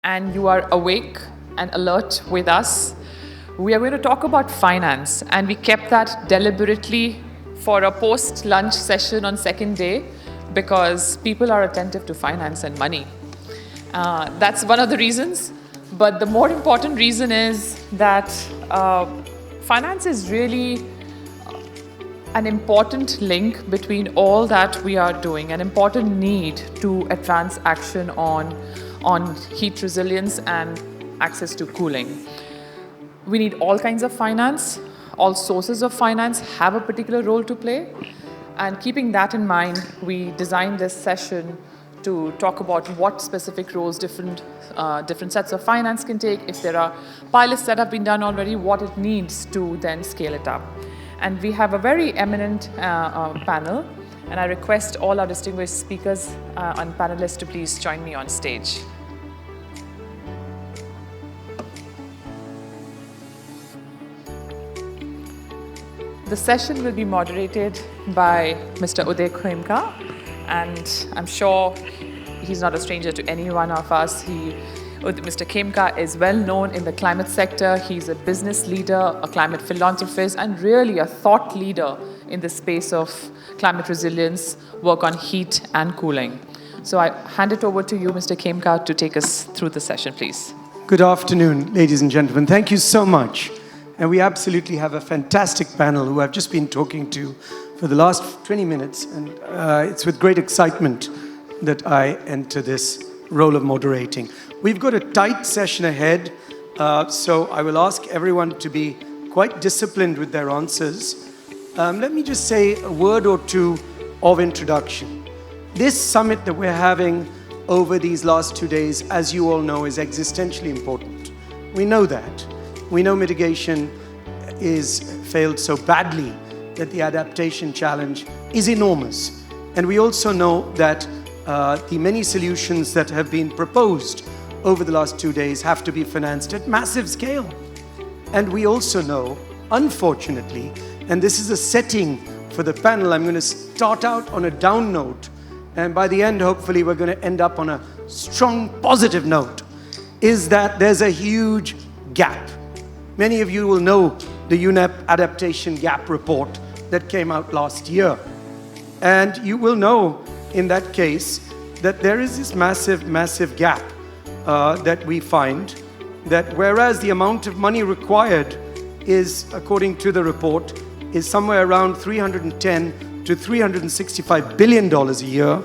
and you are awake and alert with us, we are going to talk about finance, and we kept that deliberately for a post-lunch session on second day because people are attentive to finance and money. That's one of the reasons, but the more important reason is that finance is really an important link between all that we are doing, an important need to advance action on heat resilience and access to cooling. We need all kinds of finance. All sources of finance have a particular role to play. And keeping that in mind, we designed this session to talk about what specific roles different sets of finance can take, if there are pilots that have been done already, what it needs to then scale it up. And we have a very eminent panel, and I request all our distinguished speakers and panelists to please join me on stage. The session will be moderated by Mr. Uday Khemka, and I'm sure he's not a stranger to any one of us. Mr. Khemka is well known in the climate sector. He's a business leader, a climate philanthropist, and really a thought leader in the space of climate resilience, work on heat and cooling. So I hand it over to you, Mr. Khemka, to take us through the session, please. Good afternoon, ladies and gentlemen. Thank you so much. And we absolutely have a fantastic panel who I've just been talking to for the last 20 minutes. And it's with great excitement that I enter this role of moderating. We've got a tight session ahead, so I will ask everyone to be quite disciplined with their answers. Let me just say a word or two of introduction. This summit that we're having over these last 2 days, as you all know, is existentially important. We know that. We know mitigation is failed so badly that the adaptation challenge is enormous. And we also know that the many solutions that have been proposed over the last 2 days have to be financed at massive scale. And we also know, unfortunately, and this is a setting for the panel, I'm going to start out on a down note, and by the end, hopefully, we're going to end up on a strong positive note, is that there's a huge gap. Many of you will know the UNEP Adaptation Gap report that came out last year. And you will know in that case that there is this massive, massive gap that we find, that whereas the amount of money required is, according to the report, is somewhere around $310 to $365 billion a year,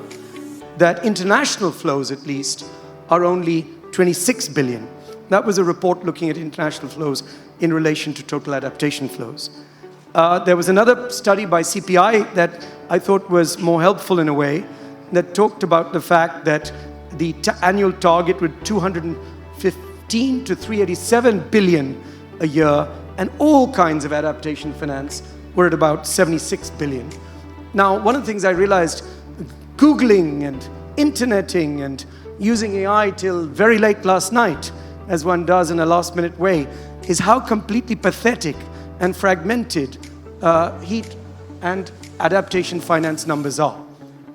that international flows at least are only $26 billion. That was a report looking at international flows in relation to total adaptation flows. There was another study by CPI that I thought was more helpful in a way, that talked about the fact that the annual target with 215 to 387 billion a year, and all kinds of adaptation finance were at about 76 billion. Now, one of the things I realized, Googling and interneting and using AI till very late last night, as one does in a last-minute way, is how completely pathetic and fragmented heat and adaptation finance numbers are.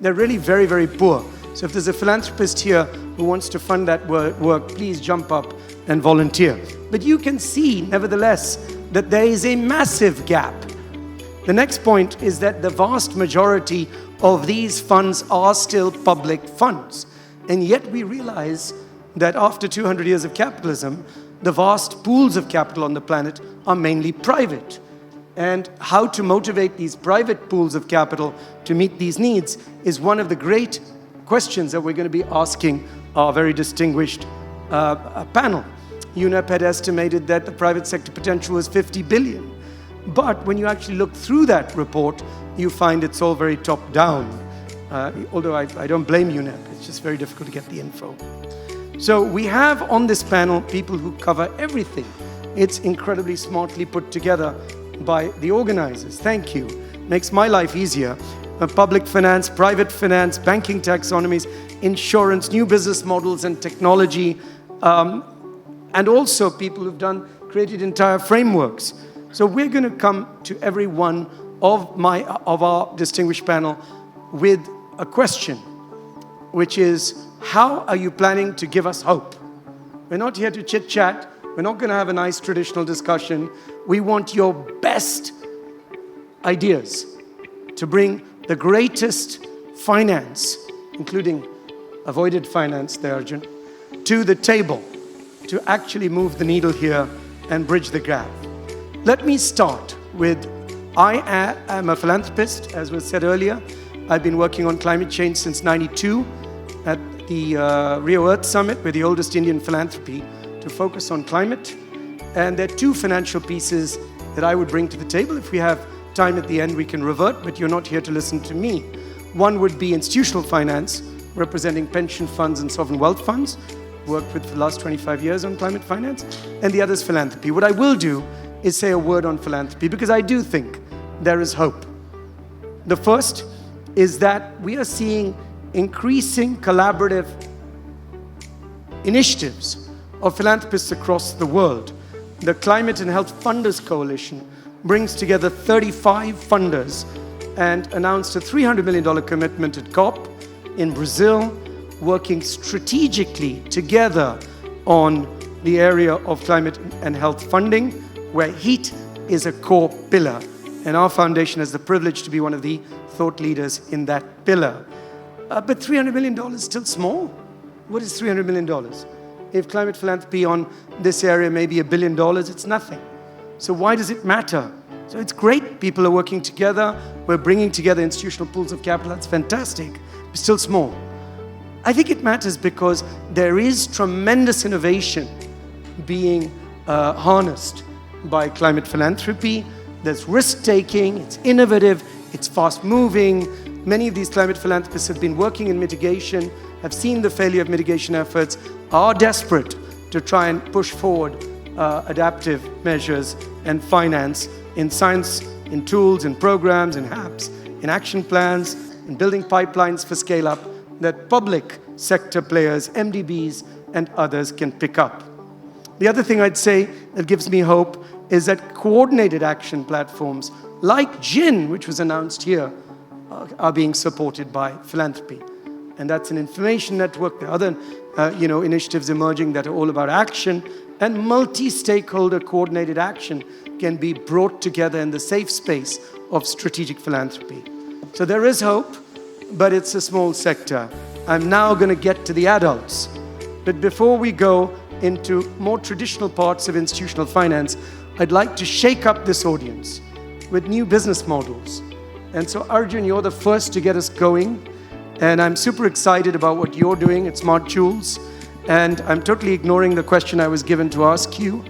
They're really very, very poor. So if there's a philanthropist here who wants to fund that work, please jump up and volunteer. But you can see, nevertheless, that there is a massive gap. The next point is that the vast majority of these funds are still public funds. And yet we realize that after 200 years of capitalism, the vast pools of capital on the planet are mainly private. And how to motivate these private pools of capital to meet these needs is one of the great questions that we're going to be asking our very distinguished panel. UNEP had estimated that the private sector potential was 50 billion. But when you actually look through that report, you find it's all very top-down. Although I don't blame UNEP, it's just very difficult to get the info. So we have on this panel people who cover everything. It's incredibly smartly put together by the organizers. Thank you. Makes my life easier. Public finance, private finance, banking taxonomies, insurance, new business models and technology, and also people who've created entire frameworks. So we're going to come to every one of our distinguished panel with a question, which is, how are you planning to give us hope? We're not here to chit-chat. We're not going to have a nice traditional discussion. We want your best ideas to bring the greatest finance, including avoided finance there, Arjun, to the table to actually move the needle here and bridge the gap. Let me start with, I am a philanthropist, as was said earlier. I've been working on climate change since '92 at the Rio Earth Summit with the oldest Indian philanthropy to focus on climate. And there are two financial pieces that I would bring to the table. If we have time at the end, we can revert, but you're not here to listen to me. One would be institutional finance, representing pension funds and sovereign wealth funds, worked with for the last 25 years on climate finance, and the other is philanthropy. What I will do is say a word on philanthropy, because I do think there is hope. The first is that we are seeing increasing collaborative initiatives of philanthropists across the world. The Climate and Health Funders Coalition brings together 35 funders and announced a $300 million commitment at COP in Brazil, working strategically together on the area of climate and health funding, where heat is a core pillar. And our foundation has the privilege to be one of the thought leaders in that pillar. But $300 million is still small. What is $300 million? If climate philanthropy on this area may be $1 billion, it's nothing. So why does it matter? So it's great, people are working together, we're bringing together institutional pools of capital, that's fantastic, but still small. I think it matters because there is tremendous innovation being harnessed by climate philanthropy. There's risk-taking, it's innovative, it's fast-moving. Many of these climate philanthropists have been working in mitigation, have seen the failure of mitigation efforts, are desperate to try and push forward adaptive measures and finance in science, in tools, in programs, in apps, in action plans, in building pipelines for scale-up that public sector players, MDBs, and others can pick up. The other thing I'd say that gives me hope is that coordinated action platforms like GIN, which was announced here, are being supported by philanthropy. And that's an information network. There are other initiatives emerging that are all about action, and multi-stakeholder coordinated action can be brought together in the safe space of strategic philanthropy. So there is hope, but it's a small sector. I'm now going to get to the adults. But before we go into more traditional parts of institutional finance, I'd like to shake up this audience with new business models. And so Arjun, you're the first to get us going. And I'm super excited about what you're doing at Smart Jewels. And I'm totally ignoring the question I was given to ask you.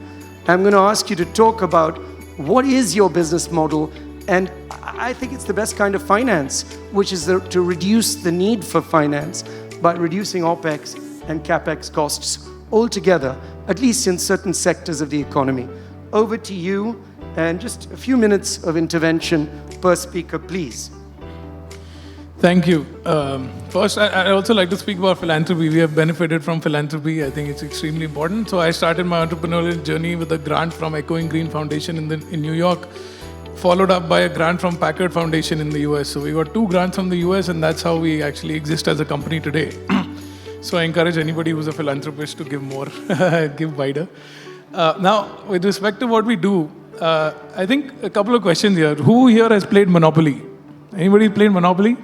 I'm going to ask you to talk about what is your business model. And I think it's the best kind of finance, which is to reduce the need for finance by reducing OPEX and CAPEX costs altogether, at least in certain sectors of the economy. Over to you, and just a few minutes of intervention per speaker, please. Thank you. First, I'd also like to speak about philanthropy. We have benefited from philanthropy. I think it's extremely important. So I started my entrepreneurial journey with a grant from Echoing Green Foundation in New York, followed up by a grant from Packard Foundation in the US. So we got 2 grants from the US, and that's how we actually exist as a company today. So I encourage anybody who's a philanthropist to give more, give wider. Now, with respect to what we do, I think a couple of questions here. Who here has played Monopoly? Anybody played Monopoly?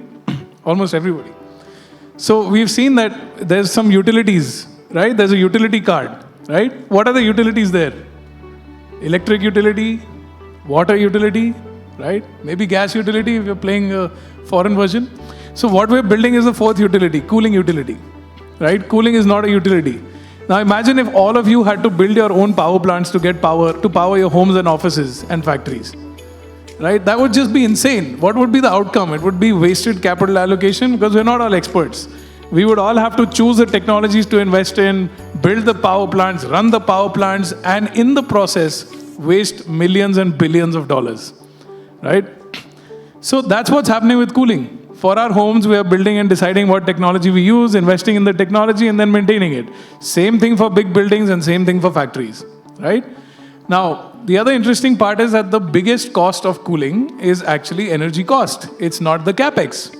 Almost everybody. So we've seen that there's some utilities, right? There's a utility card, right? What are the utilities there? Electric utility, water utility, right? Maybe gas utility if you're playing a foreign version. So what we're building is the 4th utility, cooling utility, right? Cooling is not a utility. Now imagine if all of you had to build your own power plants to get power, to power your homes and offices and factories. Right? That would just be insane. What would be the outcome? It would be wasted capital allocation because we're not all experts. We would all have to choose the technologies to invest in, build the power plants, run the power plants, and in the process, waste millions and billions of dollars. Right? So that's what's happening with cooling. For our homes, we are building and deciding what technology we use, investing in the technology, and then maintaining it. Same thing for big buildings and same thing for factories. Right? Now, the other interesting part is that the biggest cost of cooling is actually energy cost. It's not the capex.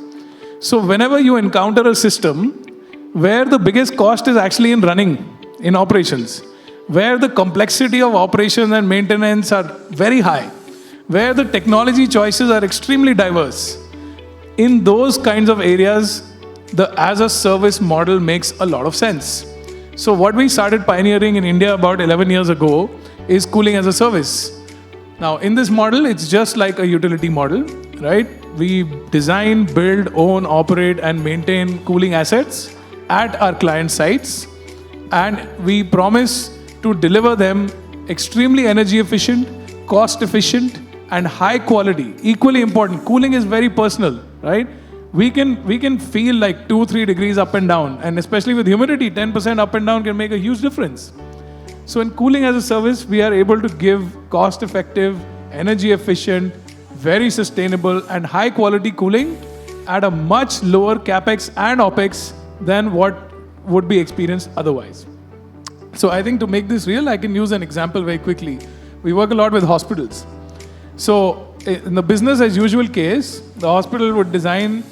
So whenever you encounter a system where the biggest cost is actually in running, in operations, where the complexity of operations and maintenance are very high, where the technology choices are extremely diverse. In those kinds of areas, the as-a-service model makes a lot of sense. So what we started pioneering in India about 11 years ago is cooling as a service. Now, in this model, it's just like a utility model, right? We design, build, own, operate, and maintain cooling assets at our client sites, and we promise to deliver them extremely energy efficient, cost efficient, and high quality. Equally important, cooling is very personal, right? We can feel like 2-3 degrees up and down, and especially with humidity, 10% up and down can make a huge difference. So in cooling as a service, we are able to give cost-effective, energy-efficient, very sustainable, and high-quality cooling at a much lower capex and opex than what would be experienced otherwise. So I think to make this real, I can use an example very quickly. We work a lot with hospitals. So in the business as usual case, the hospital would design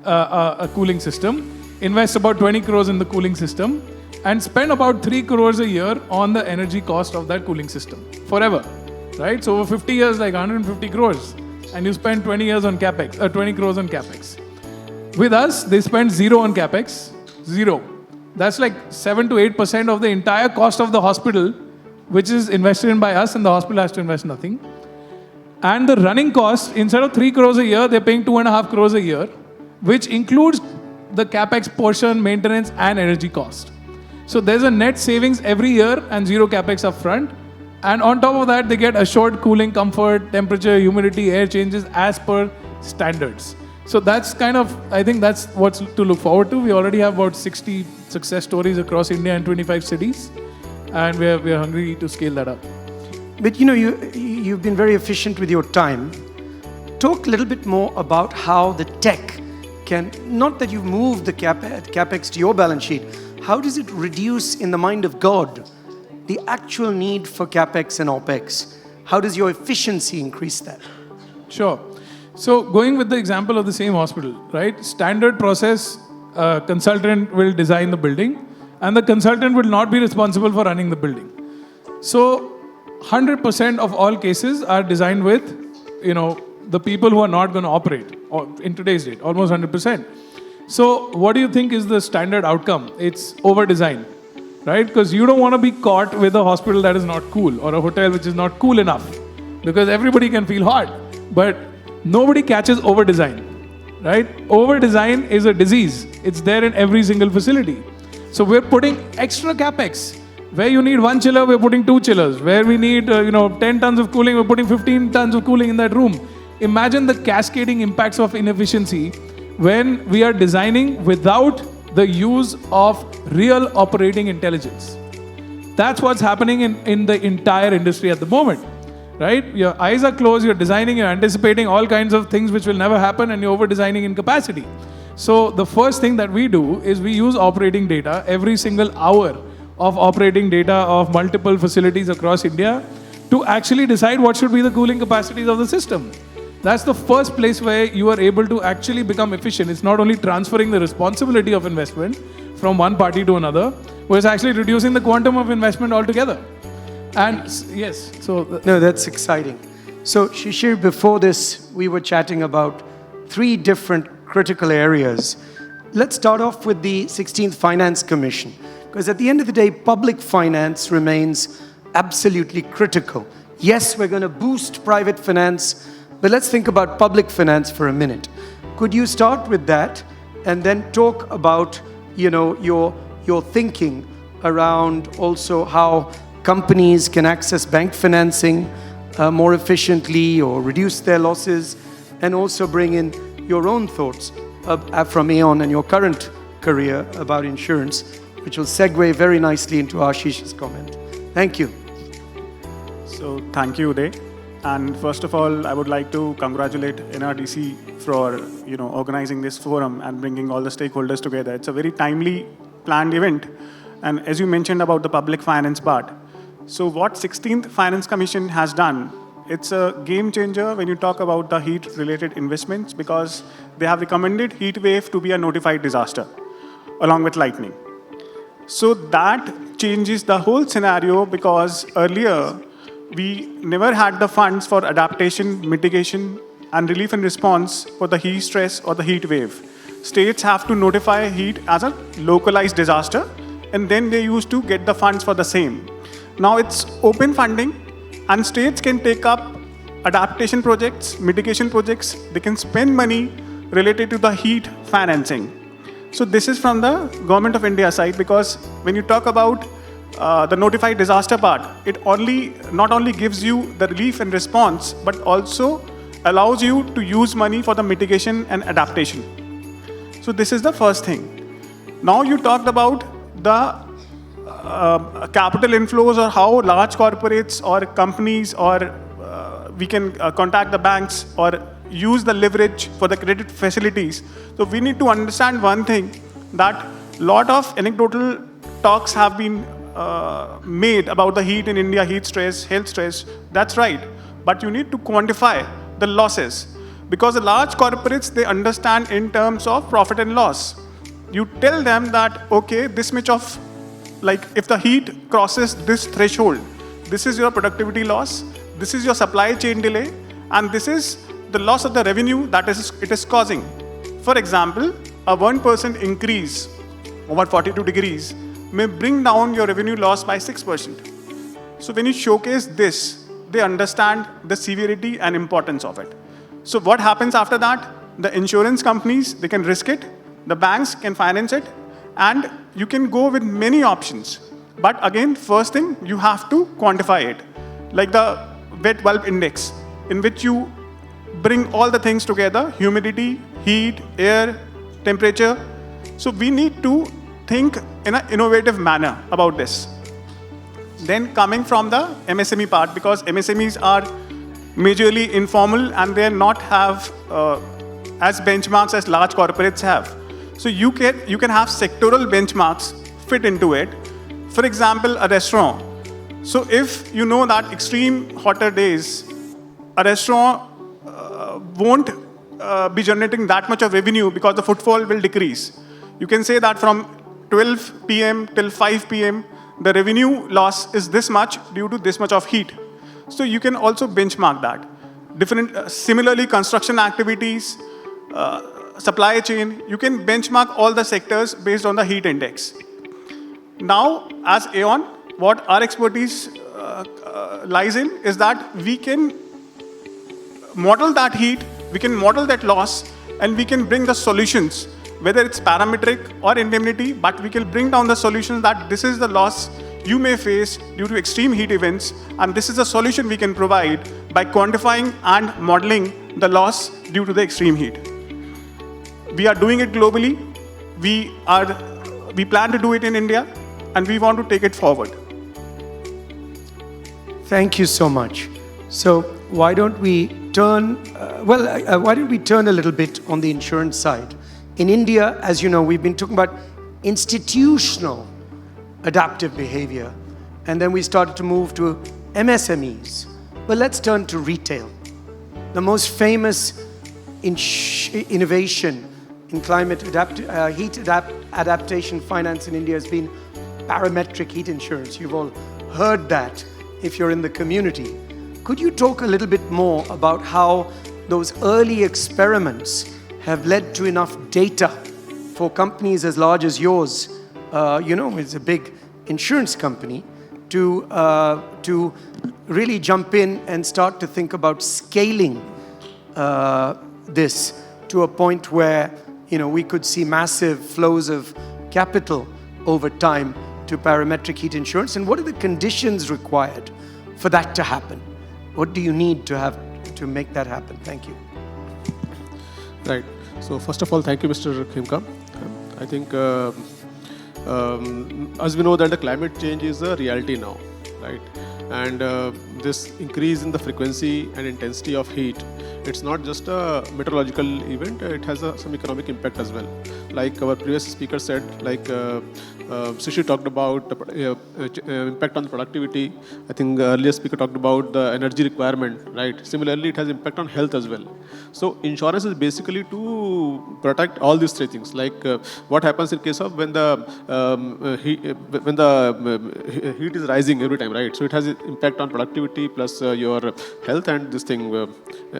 a cooling system, invest about 20 crores in the cooling system, and spend about 3 crores a year on the energy cost of that cooling system forever, right? So over 50 years, like 150 crores, and you spend 20 years on capex, 20 crores on capex. With us, they spend zero on capex, zero. That's like 7 to 8% of the entire cost of the hospital, which is invested in by us, and the hospital has to invest nothing. And the running cost, instead of 3 crores a year, they're paying 2.5 crores a year, which includes the capex portion, maintenance, and energy cost. So there's a net savings every year and zero capex up front. And on top of that, they get assured cooling, comfort, temperature, humidity, air changes as per standards. So that's kind of, I think that's what's to look forward to. We already have about 60 success stories across India and 25 cities. And we're hungry to scale that up. But you've been very efficient with your time. Talk a little bit more about how the tech can, not that you've moved the capex to your balance sheet, how does it reduce in the mind of God the actual need for capex and opex? How does your efficiency increase that? Sure. So going with the example of the same hospital, right? Standard process, consultant will design the building, and the consultant will not be responsible for running the building. So 100% of all cases are designed with, the people who are not going to operate, or in today's date, almost 100%. So what do you think is the standard outcome? It's over-design, right? Because you don't want to be caught with a hospital that is not cool, or a hotel which is not cool enough, because everybody can feel hot, but nobody catches over-design, right? Over-design is a disease. It's there in every single facility. So we're putting extra capex. Where you need 1 chiller, we're putting 2 chillers. Where we need 10 tons of cooling, we're putting 15 tons of cooling in that room. Imagine the cascading impacts of inefficiency when we are designing without the use of real operating intelligence. That's what's happening in the entire industry at the moment, right? Your eyes are closed, you're designing, you're anticipating all kinds of things which will never happen, and you're over-designing in capacity. So the first thing that we do is we use operating data, every single hour of operating data of multiple facilities across India, to actually decide what should be the cooling capacities of the system. That's the first place where you are able to actually become efficient. It's not only transferring the responsibility of investment from one party to another, but it's actually reducing the quantum of investment altogether. And yes, so... No, that's exciting. So Shishir, before this, we were chatting about 3 different critical areas. Let's start off with the 16th Finance Commission, because at the end of the day, public finance remains absolutely critical. Yes, we're going to boost private finance, but let's think about public finance for a minute. Could you start with that and then talk about, your thinking around also how companies can access bank financing more efficiently or reduce their losses, and also bring in your own thoughts from Aeon and your current career about insurance, which will segue very nicely into Ashish's comment. Thank you. So thank you, Uday. And first of all, I would like to congratulate NRDC for organizing this forum and bringing all the stakeholders together. It's a very timely planned event. And as you mentioned about the public finance part, so what 16th Finance Commission has done, it's a game changer when you talk about the heat-related investments, because they have recommended heat wave to be a notified disaster, along with lightning. So that changes the whole scenario, because earlier we never had the funds for adaptation, mitigation, and relief and response for the heat stress or the heat wave. States have to notify heat as a localized disaster, and then they used to get the funds for the same. Now it's open funding, and states can take up adaptation projects, mitigation projects. They can spend money related to the heat financing. So this is from the Government of India side, because when you talk about the notified disaster part, it not only gives you the relief and response, but also allows you to use money for the mitigation and adaptation. So this is the first thing. Now you talked about the capital inflows, or how large corporates or companies, or we can contact the banks or use the leverage for the credit facilities. So we need to understand one thing, that lot of anecdotal talks have been made about the heat in India, heat stress, health stress. That's right. But you need to quantify the losses, because the large corporates, they understand in terms of profit and loss. You tell them that, okay, this much of, like if the heat crosses this threshold, this is your productivity loss, this is your supply chain delay, and this is the loss of the revenue that it is causing. For example, a 1% increase over 42 degrees may bring down your revenue loss by 6%. So when you showcase this, they understand the severity and importance of it. So what happens after that? The insurance companies, they can risk it, the banks can finance it, and you can go with many options. But again, first thing, you have to quantify it. Like the wet bulb index, in which you bring all the things together: humidity, heat, air, temperature. So we need to think in an innovative manner about this. Then coming from the MSME part, because MSMEs are majorly informal and they not have as benchmarks as large corporates have. So you can have sectoral benchmarks fit into it. For example, a restaurant. So if you know that extreme hotter days, a restaurant won't be generating that much of revenue, because the footfall will decrease. You can say that from 12 p.m. till 5 p.m., the revenue loss is this much due to this much of heat. So you can also benchmark that. Similarly, construction activities, supply chain, you can benchmark all the sectors based on the heat index. Now, as Aon, what our expertise lies in is that we can model that heat, we can model that loss, and we can bring the solutions, whether it's parametric or indemnity, but we can bring down the solutions that this is the loss you may face due to extreme heat events, and this is a solution we can provide by quantifying and modeling the loss due to the extreme heat. We are doing it globally. We plan to do it in India, and we want to take it forward. Thank you so much. So why don't we turn, why don't we turn a little bit on the insurance side? In India, as you know, we've been talking about institutional adaptive behavior, and then we started to move to MSMEs. But let's turn to retail. The most famous innovation in climate adaptation finance in India has been parametric heat insurance. You've all heard that if you're in the community. Could you talk a little bit more about how those early experiments have led to enough data for companies as large as yours, it's a big insurance company, to really jump in and start to think about scaling this to a point where we could see massive flows of capital over time to parametric heat insurance? And what are the conditions required for that to happen? What do you need to have to make that happen? Thank you. Right. So first of all, thank you, Mr. Khimka. I think, as we know that the climate change is a reality now, right? And this increase in the frequency and intensity of heat, it's not just a meteorological event, it has some economic impact as well. Like our previous speaker said, like Sushi talked about the impact on productivity. I think earlier speaker talked about the energy requirement, right? Similarly, it has impact on health as well. So insurance is basically to protect all these three things. Like what happens in case of when the heat is rising every time, right? So it has an impact on productivity plus your health and this thing,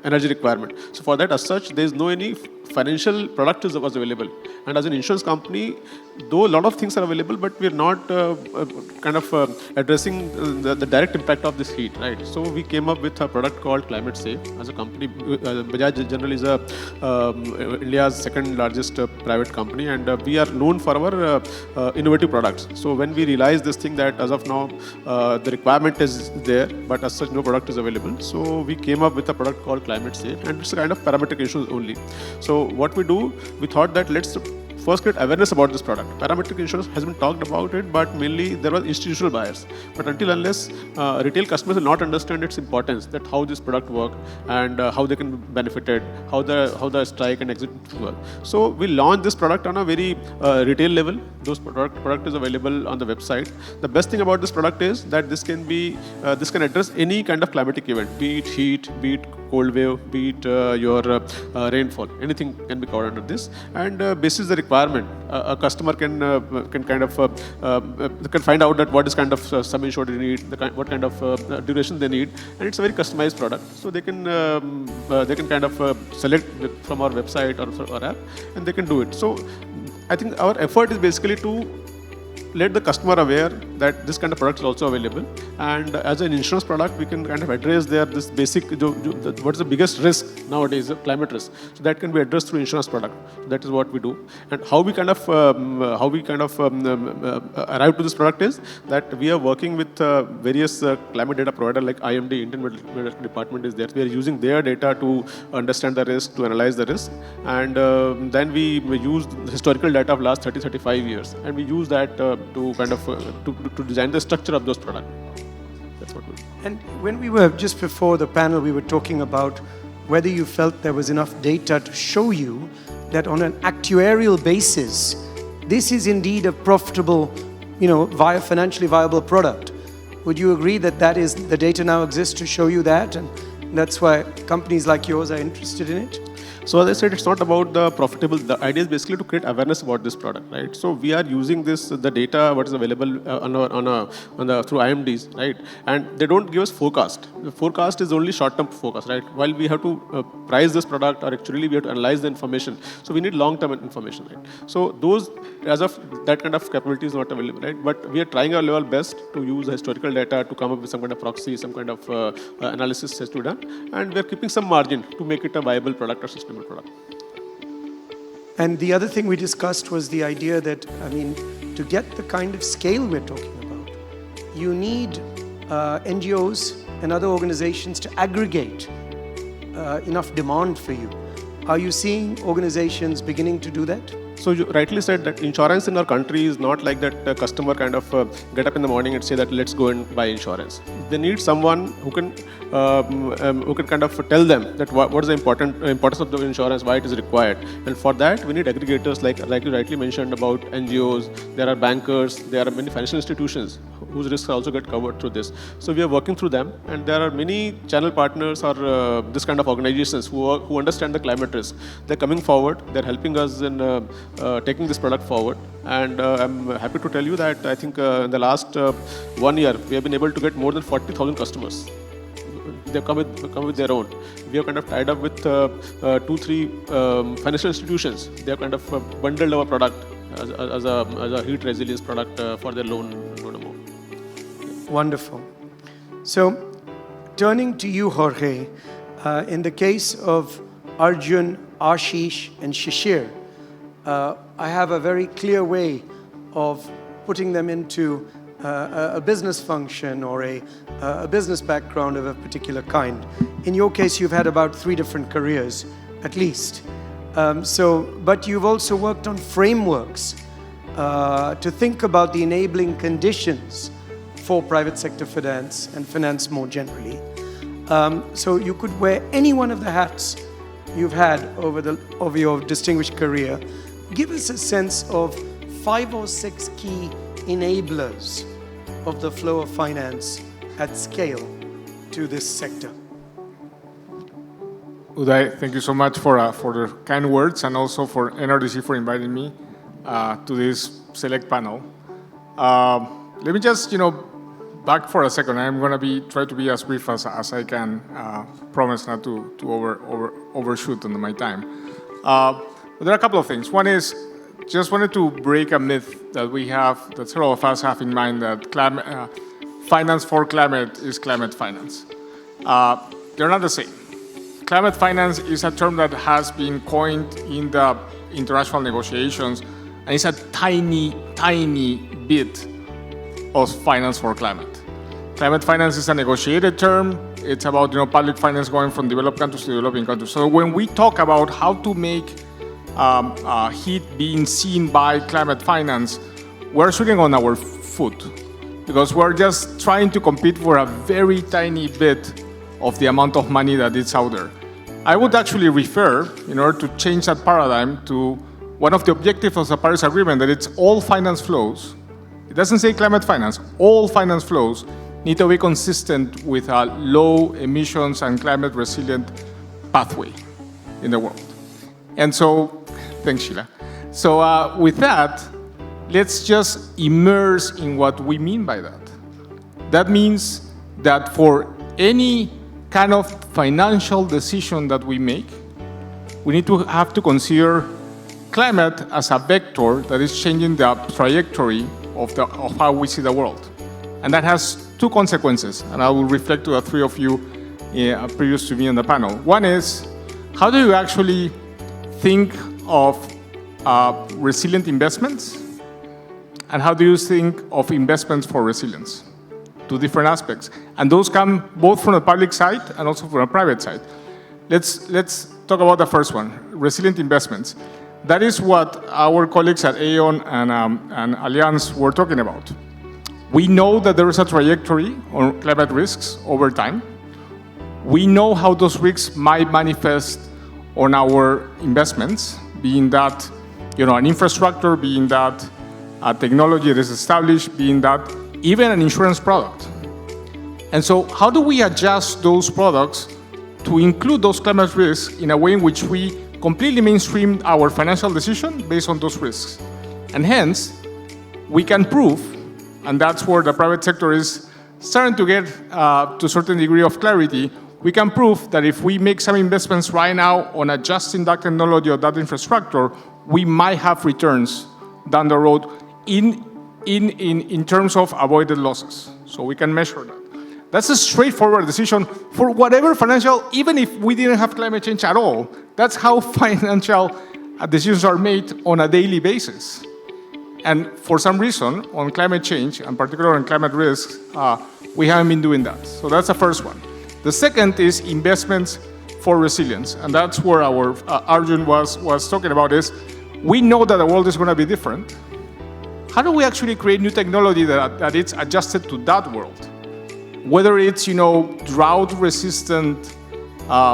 energy requirement. So for that, as such, there is no any financial product was available. And as an insurance company, though a lot of things are available, but we're not addressing the direct impact of this heat, right? So we came up with a product called Climate Safe. As a company, Bajaj General is India's second largest private company, and we are known for our innovative products. So when we realized this thing that as of now the requirement is there, but as such no product is available, so we came up with a product called Climate Safe, and it's a kind of parametric insurance only. So what we do, we thought that let's first create awareness about this product. Parametric insurance has been talked about it, but mainly there were institutional buyers. But until unless retail customers will not understand its importance, that how this product works and how they can benefit it, how the strike and exit work. So we launched this product on a very retail level. Those product is available on the website. The best thing about this product is that this can address any kind of climatic event, be it heat, be it cold wave, be it your rainfall. Anything can be covered under this. And basis the requirement, a customer can kind of can find out that what is kind of sum insured they need, what kind of duration they need, and it's a very customized product. So they can kind of select from our website or our app, and they can do it. So I think our effort is basically to let the customer aware that this kind of product is also available, and as an insurance product we can kind of address this basic what is the biggest risk nowadays, climate risk. So that can be addressed through insurance product. So that is what we do. And how we kind of arrive to this product is that we are working with various climate data provider like IMD, Indian Meteorological Department is there. We are using their data to understand the risk, to analyze the risk, and then we use historical data of last 30-35 years, and we use that to kind of to design the structure of those products. That's what we do. And when we were just before the panel, we were talking about whether you felt there was enough data to show you that on an actuarial basis, this is indeed a profitable, financially viable product. Would you agree that the data now exists to show you that, and that's why companies like yours are interested in it? So as I said, it's not about the profitable. The idea is basically to create awareness about this product, right? So we are using the data what is available through IMDs, right? And they don't give us forecast. The forecast is only short-term forecast, right? While we have to price this product, or actually we have to analyze the information. So we need long-term information, right? So those, as of that kind of capability is not available, right? But we are trying our level best to use historical data to come up with some kind of proxy, some kind of analysis has to be done, and we are keeping some margin to make it a viable product or sustainable product. And the other thing we discussed was the idea that, to get the kind of scale we're talking about, you need NGOs and other organizations to aggregate enough demand for you. Are you seeing organizations beginning to do that? So you rightly said that insurance in our country is not like that customer kind of get up in the morning and say that let's go and buy insurance. They need someone who can kind of tell them that what is the importance of the insurance, why it is required. And for that, we need aggregators like you rightly mentioned about NGOs. There are bankers. There are many financial institutions whose risks also get covered through this. So we are working through them, and there are many channel partners or this kind of organizations who understand the climate risk. They're coming forward. They're helping us in taking this product forward. And I'm happy to tell you that I think in the last 1 year, we have been able to get more than 40,000 customers. They've come with their own. We have kind of tied up with 2-3 financial institutions. They have kind of bundled our product as a heat resilience product for their loan amount. Wonderful. So, turning to you, Jorge, in the case of Arjun, Ashish, and Shishir, I have a very clear way of putting them into a business function or a business background of a particular kind. In your case, you've had about 3 different careers, at least. But you've also worked on frameworks to think about the enabling conditions for private sector finance and finance more generally. So you could wear any one of the hats you've had over your distinguished career. Give us a sense of 5 or 6 key enablers of the flow of finance at scale to this sector. Uday, thank you so much for the kind words and also for NRDC for inviting me to this select panel. Let me just, back for a second. I'm going to try to be as brief as I can. Promise not to overshoot on my time. But there are a couple of things. One is, just wanted to break a myth that we have, that several of us have in mind, that finance for climate is climate finance. They're not the same. Climate finance is a term that has been coined in the international negotiations, and it's a tiny, tiny bit of finance for climate. Climate finance is a negotiated term. It's about public finance going from developed countries to developing countries. So when we talk about how to make heat being seen by climate finance, we're shooting on our foot, because we're just trying to compete for a very tiny bit of the amount of money that is out there. I would actually refer, in order to change that paradigm, to one of the objectives of the Paris Agreement, that it's all finance flows. It doesn't say climate finance. All finance flows need to be consistent with a low emissions and climate resilient pathway in the world. And so, thanks, Sheila. So with that, let's just immerse in what we mean by that. That means that for any kind of financial decision that we make, we need to have to consider climate as a vector that is changing the trajectory of how we see the world. And that has 2 consequences, and I will reflect to the 3 of you previous to me on the panel. One is, how do you actually think of resilient investments? And how do you think of investments for resilience? 2 different aspects. And those come both from the public side and also from the private side. Let's talk about the first one, resilient investments. That is what our colleagues at Aon and Allianz were talking about. We know that there is a trajectory on climate risks over time. We know how those risks might manifest on our investments, being that an infrastructure, being that a technology that is established, being that even an insurance product. And so how do we adjust those products to include those climate risks in a way in which we completely mainstream our financial decision based on those risks? And hence, we can prove, and that's where the private sector is starting to get to a certain degree of clarity, we can prove that if we make some investments right now on adjusting that technology or that infrastructure, we might have returns down the road in terms of avoided losses. So we can measure that. That's a straightforward decision for whatever financial, even if we didn't have climate change at all. That's how financial decisions are made on a daily basis. And for some reason, on climate change, and particularly on climate risks, we haven't been doing that. So that's the first one. The second is investments for resilience. And that's where our Arjun was talking about is, we know that the world is going to be different. How do we actually create new technology that it's adjusted to that world? Whether it's, drought-resistant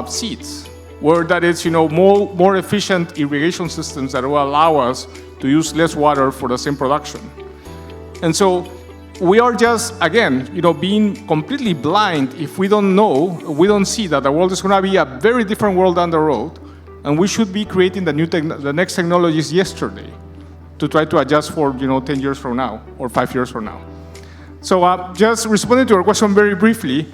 seeds, or that it's, more efficient irrigation systems that will allow us to use less water for the same production. And so we are just, again, being completely blind if we don't see that the world is going to be a very different world down the road, and we should be creating the next technologies yesterday to try to adjust for 10 years from now or 5 years from now. So just responding to your question very briefly,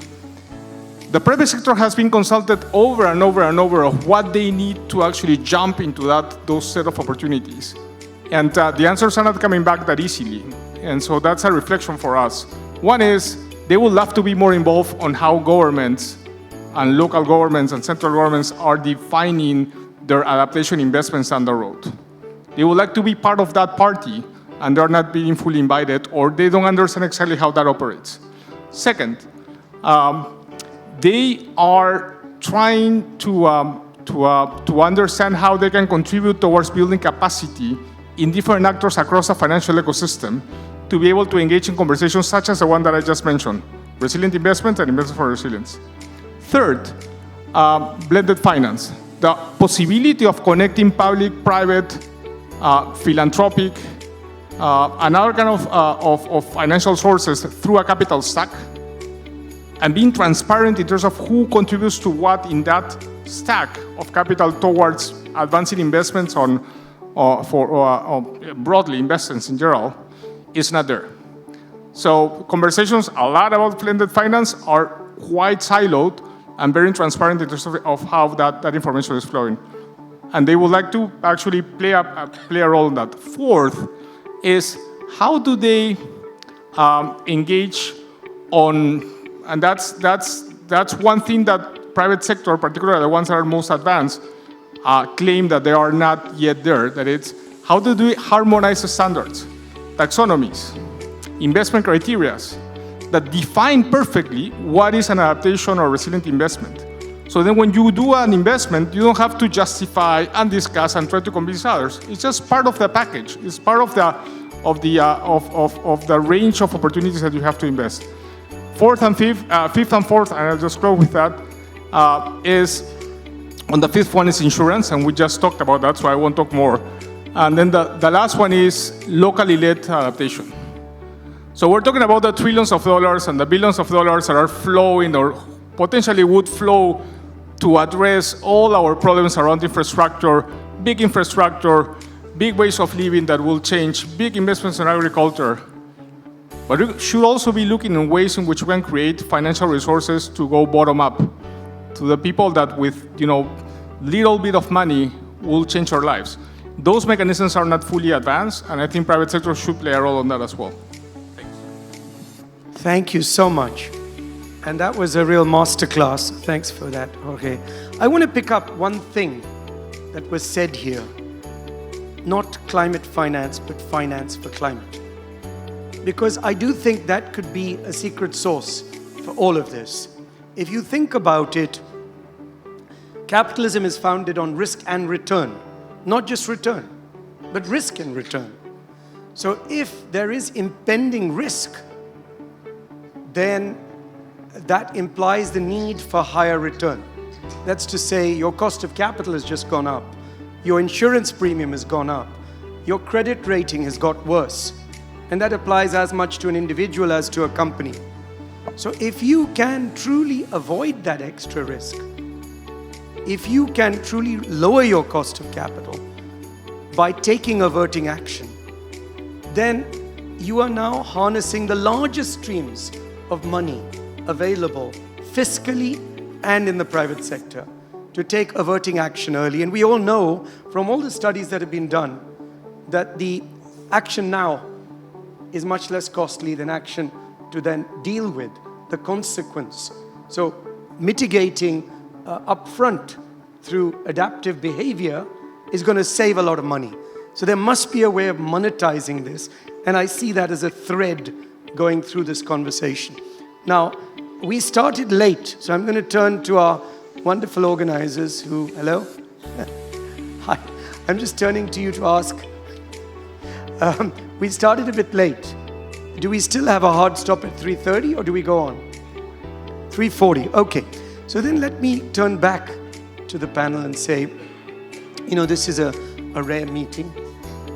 the private sector has been consulted over and over and over of what they need to actually jump into those set of opportunities. And the answers are not coming back that easily. And so that's a reflection for us. One is, they would love to be more involved on how governments and local governments and central governments are defining their adaptation investments down the road. They would like to be part of that party, and they're not being fully invited, or they don't understand exactly how that operates. Second, they are trying to understand how they can contribute towards building capacity in different actors across the financial ecosystem to be able to engage in conversations such as the one that I just mentioned, resilient investment and investment for resilience. Third, blended finance, the possibility of connecting public, private, philanthropic, and other kind of financial sources through a capital stack, and being transparent in terms of who contributes to what in that stack of capital towards advancing investments broadly investments in general is not there. So conversations a lot about blended finance are quite siloed and very transparent in terms of how that information is flowing. And they would like to actually play a role in that. Fourth is how do they engage on, and that's one thing that private sector, particularly the ones that are most advanced, claim that they are not yet there. That it's how do we harmonize the standards, taxonomies, investment criteria that define perfectly what is an adaptation or resilient investment. So then when you do an investment, you don't have to justify and discuss and try to convince others. It's just part of the package. It's part of the range of opportunities that you have to invest. Fifth and fourth, and I'll just close with that, is on the fifth one is insurance, and we just talked about that, so I won't talk more. And then the last one is locally led adaptation. So we're talking about the trillions of dollars and the billions of dollars that are flowing or potentially would flow to address all our problems around infrastructure, big ways of living that will change, big investments in agriculture. But we should also be looking in ways in which we can create financial resources to go bottom up to the people that with little bit of money will change our lives. Those mechanisms are not fully advanced, and I think private sector should play a role on that as well. Thank you so much. And that was a real masterclass. Thanks for that, Jorge. I want to pick up one thing that was said here. Not climate finance, but finance for climate. Because I do think that could be a secret sauce for all of this. If you think about it, capitalism is founded on risk and return. Not just return, but risk and return. So if there is impending risk, then that implies the need for higher return. That's to say, your cost of capital has just gone up. Your insurance premium has gone up. Your credit rating has got worse. And that applies as much to an individual as to a company. So if you can truly avoid that extra risk, if you can truly lower your cost of capital by taking averting action, then you are now harnessing the largest streams of money available fiscally and in the private sector to take averting action early. And we all know from all the studies that have been done that the action now is much less costly than action to then deal with the consequence. So mitigating upfront through adaptive behavior is going to save a lot of money. So there must be a way of monetizing this, and I see that as a thread going through this conversation. Now, we started late, so I'm going to turn to our wonderful organizers who, hello? Hi, I'm just turning to you to ask. We started a bit late. Do we still have a hard stop at 3:30 or do we go on? 3:40, okay. So then let me turn back to the panel and say, this is a rare meeting.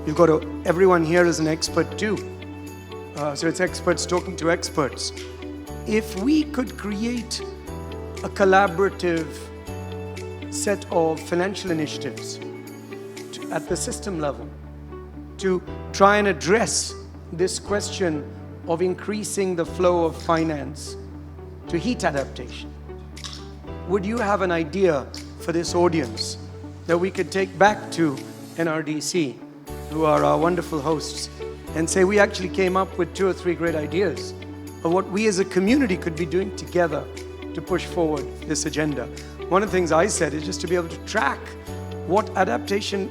You've got everyone here is an expert too. So it's experts talking to experts. If we could create a collaborative set of financial initiatives at the system level to try and address this question of increasing the flow of finance to heat adaptation, would you have an idea for this audience that we could take back to NRDC, who are our wonderful hosts, and say we actually came up with 2 or 3 great ideas of what we as a community could be doing together to push forward this agenda? One of the things I said is just to be able to track what adaptation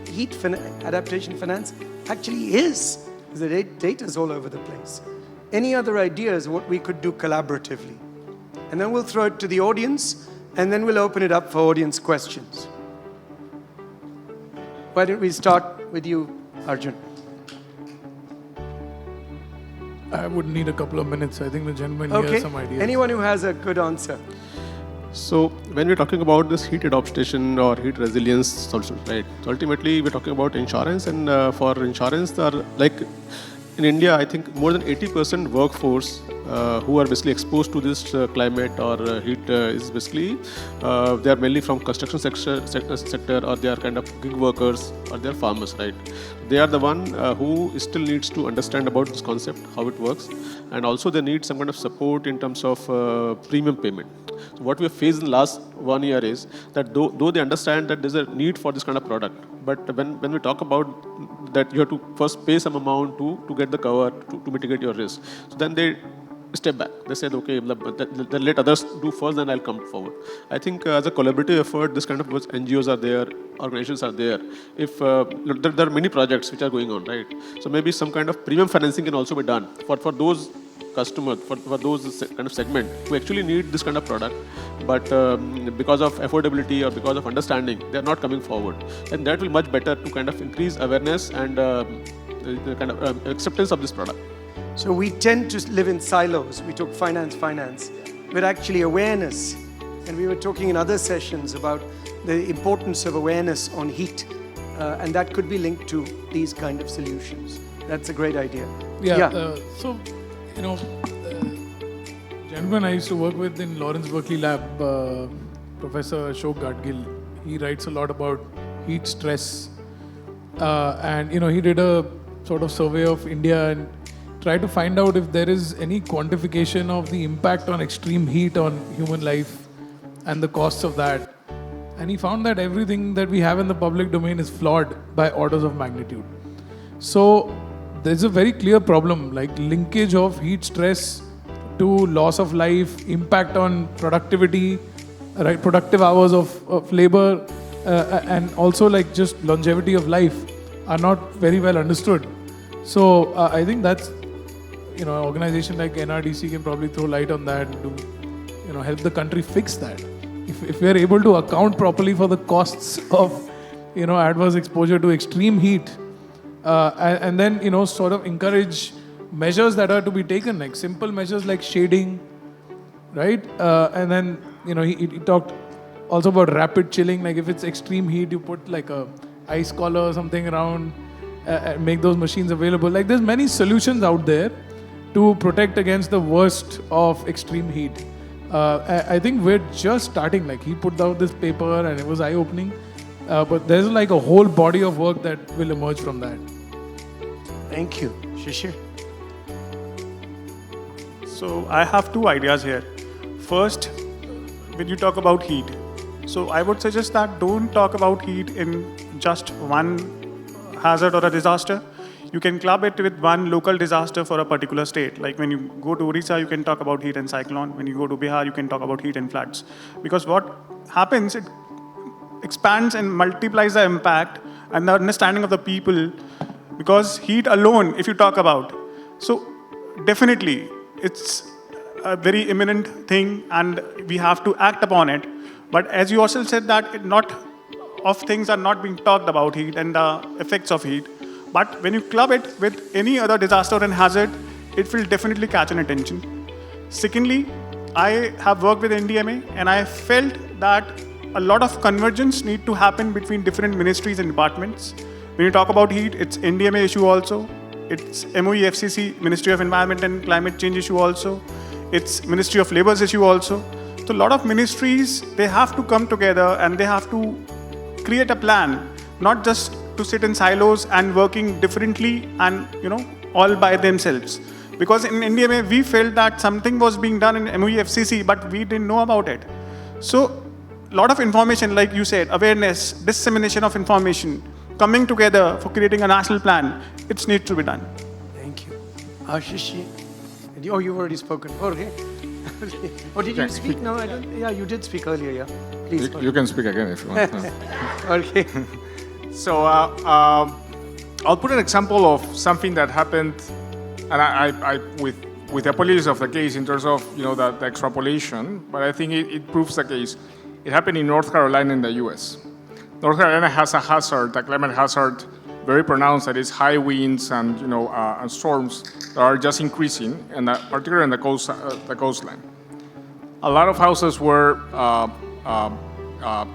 finance actually is, because the data is all over the place. Any other ideas what we could do collaboratively? And then we'll throw it to the audience, and then we'll open it up for audience questions. Why don't we start with you, Arjun? I would need a couple of minutes. I think the gentleman here Okay. has some ideas. Anyone who has a good answer? So when we're talking about this heat adaptation or heat resilience solutions, right? So ultimately, we're talking about insurance, and for insurance, there are, like in India, I think more than 80% workforce who are basically exposed to this climate or heat is basically they are mainly from construction sector, or they are kind of gig workers, or they are farmers, right? They are the one who still needs to understand about this concept, how it works, and also they need some kind of support in terms of premium payment. So what we have faced in the last 1 year is that though they understand that there's a need for this kind of product, but when we talk about that you have to first pay some amount to get the cover to mitigate your risk. So then they step back. They said, okay, then let others do first, then I'll come forward. I think as a collaborative effort, this kind of NGOs are there, organizations are there. If there are many projects which are going on, right? So maybe some kind of premium financing can also be done for those customers, for those kind of segment who actually need this kind of product, but because of affordability or because of understanding, they are not coming forward. And that will much better to kind of increase awareness and the kind of acceptance of this product. So we tend to live in silos. We took finance, but actually awareness. And we were talking in other sessions about the importance of awareness on heat. And that could be linked to these kind of solutions. That's a great idea. So, gentleman I used to work with in Lawrence Berkeley Lab, Professor Ashok Gadgil, he writes a lot about heat stress. And, he did a sort of survey of India and try to find out if there is any quantification of the impact on extreme heat on human life and the costs of that. And he found that everything that we have in the public domain is flawed by orders of magnitude. So there's a very clear problem, like linkage of heat stress to loss of life, impact on productivity, right, productive hours of labor, and also like just longevity of life are not very well understood. So I think that's, an organization like NRDC can probably throw light on that to, help the country fix that. If we are able to account properly for the costs of, adverse exposure to extreme heat, and then, sort of encourage measures that are to be taken, like simple measures like shading, right? And then, he talked also about rapid chilling, like if it's extreme heat, you put like a ice collar or something around, and make those machines available. Like there's many solutions out there to protect against the worst of extreme heat. I think we're just starting. Like he put out this paper and it was eye-opening, but there's like a whole body of work that will emerge from that. Thank you. Shishir? So I have two ideas here. First, when you talk about heat, so I would suggest that don't talk about heat in just one hazard or a disaster. You can club it with one local disaster for a particular state. Like when you go to Orissa, you can talk about heat and cyclone. When you go to Bihar, you can talk about heat and floods. Because what happens, it expands and multiplies the impact and the understanding of the people. Because heat alone, if you talk about, so definitely it's a very imminent thing and we have to act upon it. But as you also said that not of things are not being talked about heat and the effects of heat. But when you club it with any other disaster and hazard, it will definitely catch an attention. Secondly, I have worked with NDMA and I felt that a lot of convergence need to happen between different ministries and departments. When you talk about heat, it's NDMA issue also. It's MOE FCC, Ministry of Environment and Climate Change issue also. It's Ministry of Labor's issue also. So a lot of ministries, they have to come together and they have to create a plan, not just to sit in silos and working differently and, all by themselves. Because in NDMA, we felt that something was being done in MOE FCC, but we didn't know about it. So a lot of information, like you said, awareness, dissemination of information, coming together for creating a national plan, it needs to be done. Thank you. Ashish? Oh, you've already spoken. Okay. Oh, did you speak? No, I don't. Yeah, you did speak earlier, yeah. Please. You can speak again if you want. Okay. So I'll put an example of something that happened, and I with the apologies of the case in terms of the extrapolation, but I think it proves the case. It happened in North Carolina in the U.S. North Carolina has a hazard, a climate hazard, very pronounced. That is high winds and and storms that are just increasing, and particularly in the coastline. A lot of houses were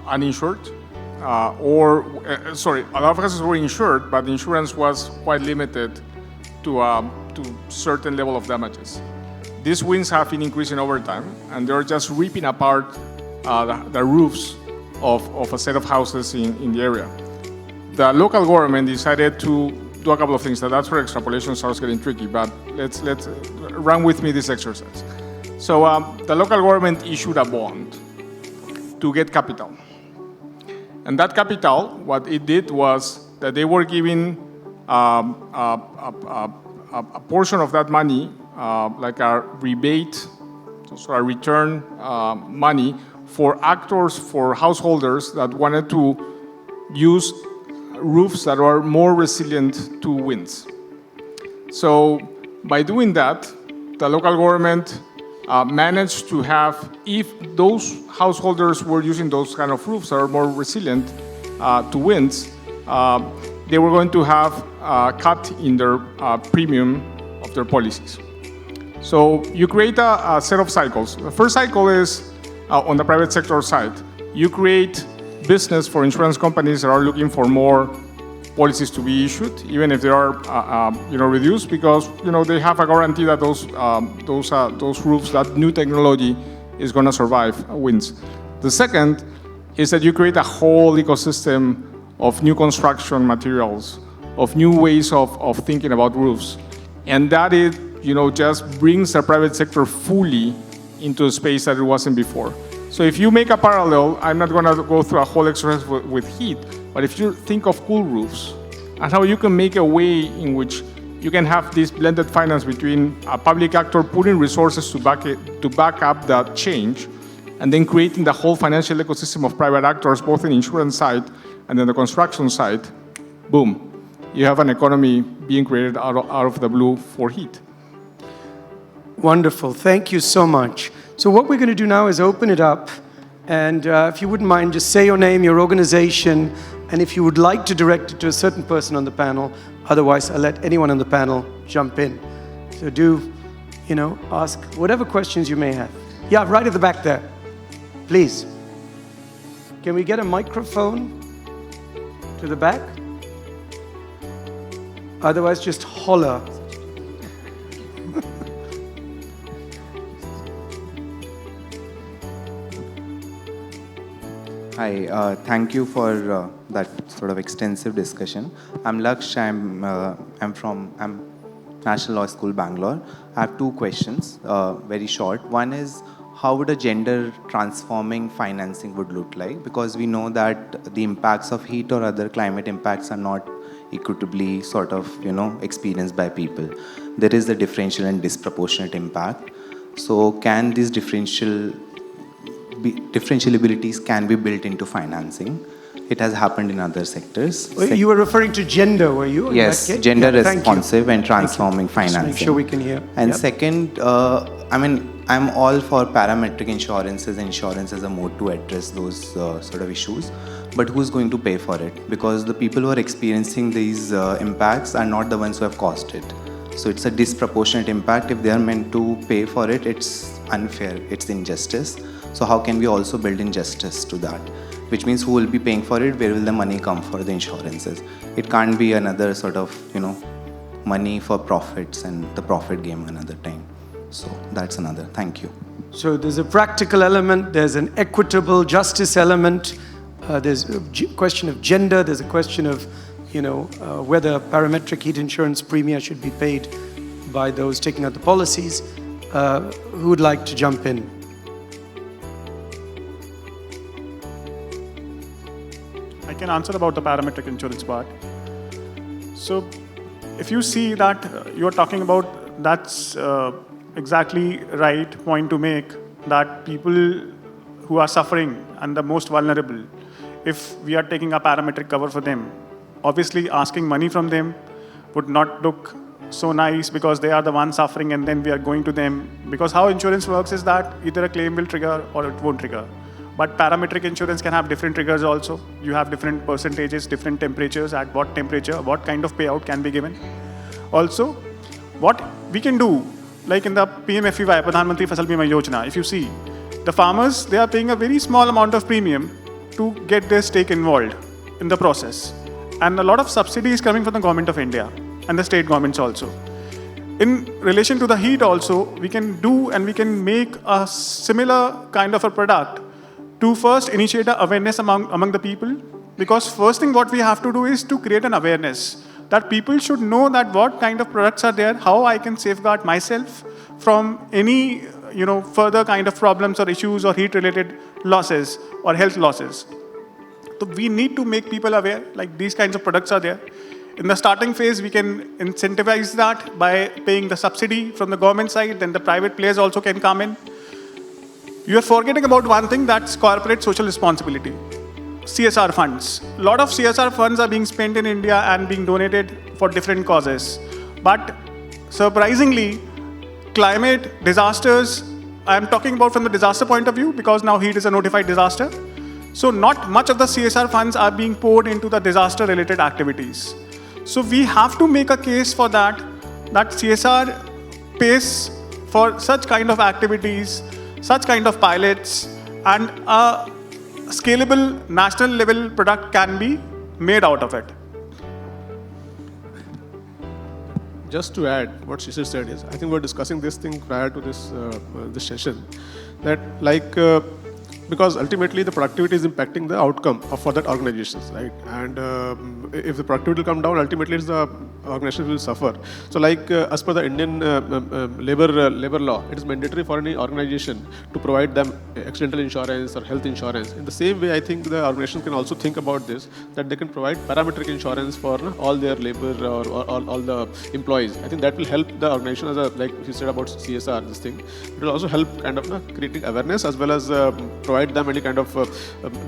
uninsured, a lot of houses were insured, but the insurance was quite limited to certain level of damages. These winds have been increasing over time, and they're just ripping apart the roofs of a set of houses in the area. The local government decided to do a couple of things. That's where extrapolation starts getting tricky, but let's run with me this exercise. So the local government issued a bond to get capital. And that capital, what it did was that they were giving a portion of that money, like a rebate, so a return money for actors, for householders that wanted to use roofs that are more resilient to winds. So by doing that, the local government managed to have, if those householders were using those kind of roofs that are more resilient to winds, they were going to have a cut in their premium of their policies. So you create a set of cycles. The first cycle is on the private sector side. You create business for insurance companies that are looking for more policies to be issued, even if they are reduced, because they have a guarantee that those roofs, that new technology, is going to survive winds. The second is that you create a whole ecosystem of new construction materials, of new ways of thinking about roofs, and that it just brings the private sector fully into a space that it wasn't before. So if you make a parallel, I'm not going to go through a whole exercise with heat, but if you think of cool roofs and how you can make a way in which you can have this blended finance between a public actor putting resources to back up that change, and then creating the whole financial ecosystem of private actors, both in the insurance side and then the construction side, boom, you have an economy being created out of the blue for heat. Wonderful. Thank you so much. So what we're going to do now is open it up. And if you wouldn't mind, just say your name, your organization, and if you would like to direct it to a certain person on the panel. Otherwise, I'll let anyone on the panel jump in. So do, ask whatever questions you may have. Yeah, right at the back there. Please. Can we get a microphone to the back? Otherwise, just holler. Hi, thank you for that sort of extensive discussion. I'm Laksh, I'm from National Law School, Bangalore. I have two questions, very short. One is, how would a gender transforming financing would look like? Because we know that the impacts of heat or other climate impacts are not equitably sort of, experienced by people. There is a differential and disproportionate impact. So can these differentiabilities can be built into financing? It has happened in other sectors. You were referring to gender, were you? Yes, gender responsive and transforming financing. Just make sure we can hear. And second, I'm all for parametric insurance as a mode to address those sort of issues. But who's going to pay for it? Because the people who are experiencing these impacts are not the ones who have caused it. So it's a disproportionate impact. If they are meant to pay for it, it's unfair, it's injustice. So how can we also build in justice to that? Which means who will be paying for it? Where will the money come for the insurances? It can't be another sort of, money for profits and the profit game another time. So that's another. Thank you. So there's a practical element, there's an equitable justice element, there's a question of gender, there's a question of, whether parametric heat insurance premia should be paid by those taking out the policies. Who would like to jump in? I can answer about the parametric insurance part. So if you see that you're talking about, that's exactly right point to make, that people who are suffering and the most vulnerable, if we are taking a parametric cover for them, obviously asking money from them would not look so nice because they are the ones suffering and then we are going to them. Because how insurance works is that either a claim will trigger or it won't trigger. But parametric insurance can have different triggers also. You have different percentages, different temperatures, at what temperature, what kind of payout can be given. Also, what we can do, like in the PMFBY, Pradhan Mantri Fasal Bima Yojana, if you see, the farmers, they are paying a very small amount of premium to get their stake involved in the process. And a lot of subsidy is coming from the government of India and the state governments also. In relation to the heat also, we can do and we can make a similar kind of a product to first initiate a awareness among the people. Because first thing what we have to do is to create an awareness that people should know that what kind of products are there, how I can safeguard myself from any further kind of problems or issues or heat-related losses or health losses. So we need to make people aware, like these kinds of products are there. In the starting phase, we can incentivize that by paying the subsidy from the government side, then the private players also can come in. You are forgetting about one thing, that's corporate social responsibility. CSR funds. A lot of CSR funds are being spent in India and being donated for different causes. But surprisingly, climate disasters, I am talking about from the disaster point of view because now heat is a notified disaster. So not much of the CSR funds are being poured into the disaster-related activities. So we have to make a case for that CSR pays for such kind of activities, such kind of pilots, and a scalable national level product can be made out of it. Just to add, what Shishir said is, I think we're discussing this thing prior to this session, that because ultimately the productivity is impacting the outcome for that organizations, right? And if the productivity will come down, ultimately it's the organization will suffer. So as per the Indian labor law, it is mandatory for any organization to provide them accidental insurance or health insurance. In the same way, I think the organization can also think about this, that they can provide parametric insurance for all their labor or all the employees. I think that will help the organization, like you said about CSR, this thing. It will also help kind of creating awareness as well as provide them any kind of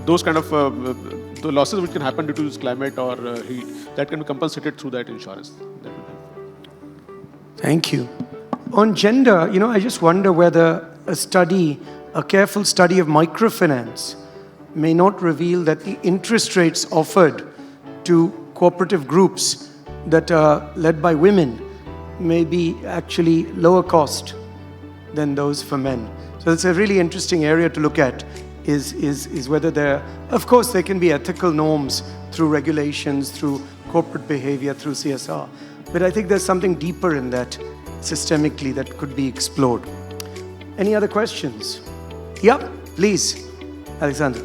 those kind of the losses which can happen due to this climate or heat that can be compensated through that insurance. That will help. Thank you. On gender, I just wonder whether a careful study of microfinance may not reveal that the interest rates offered to cooperative groups that are led by women may be actually lower cost than those for men. So it's a really interesting area to look at, is whether of course there can be ethical norms through regulations, through corporate behavior, through CSR. But I think there's something deeper in that systemically that could be explored. Any other questions? Yep, please, Alexander.